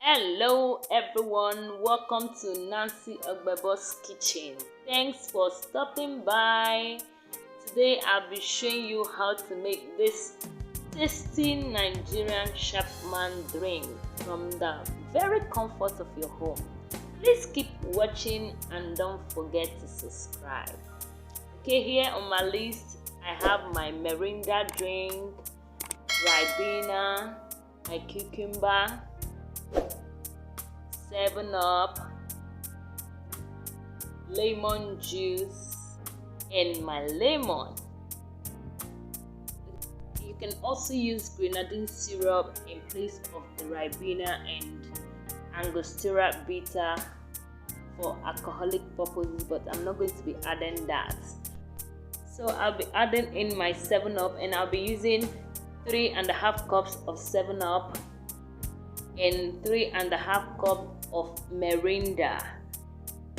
Hello everyone, welcome to Nancy Ogbebo's kitchen. Thanks for stopping by. Today I'll be showing you how to make this tasty Nigerian Chapman drink from the very comfort of your home. Please keep watching and don't forget to subscribe. Okay, here on my list I have my Mirinda drink, Ribena, my cucumber, 7-Up, lemon juice, and my lemon. You can also use grenadine syrup in place of the Ribena and Angostura bitter for alcoholic purposes, but I'm not going to be adding that. So I'll be adding in my 7-Up, and I'll be using 3.5 cups of 7-Up and 3.5 cups of Mirinda.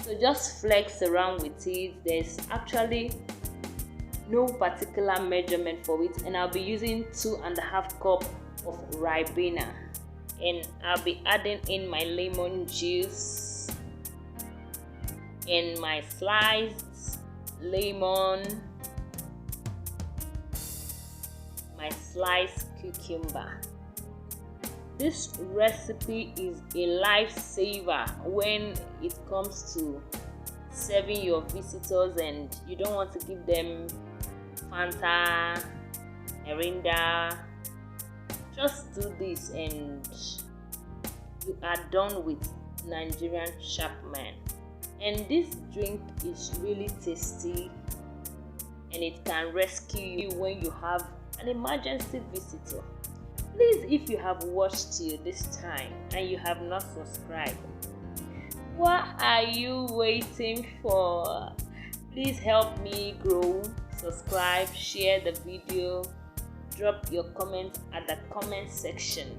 So just flex around with it. There's actually no particular measurement for it, and I'll be using 2.5 cups of Ribena, and I'll be adding in my lemon juice and my sliced lemon, my sliced cucumber. This recipe is a lifesaver when it comes to serving your visitors and you don't want to give them Fanta, Mirinda. Just do this and you are done with Nigerian Chapman. And this drink is really tasty and it can rescue you when you have an emergency visitor. Please, if you have watched till this time and you have not subscribed, what are you waiting for? Please help me grow. Subscribe, share the video, drop your comments at the comment section.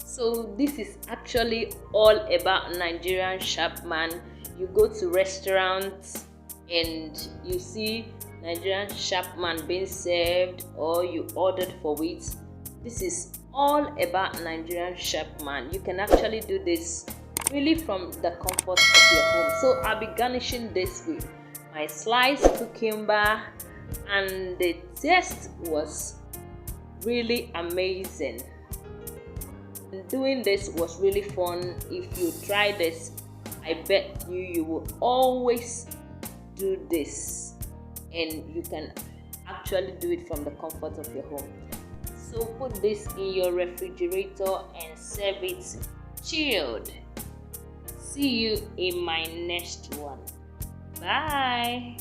So this is actually all about Nigerian Chapman. You go to restaurants and you see Nigerian Chapman being served, or you ordered for it. This is all about Nigerian Chapman. You can actually do this really from the comfort of your home. So I'll be garnishing this with my sliced cucumber, and the taste was really amazing. Doing this was really fun. If you try this, I bet you will always do this, and you can actually do it from the comfort of your home. So put this in your refrigerator and serve it chilled. See you in my next one. Bye.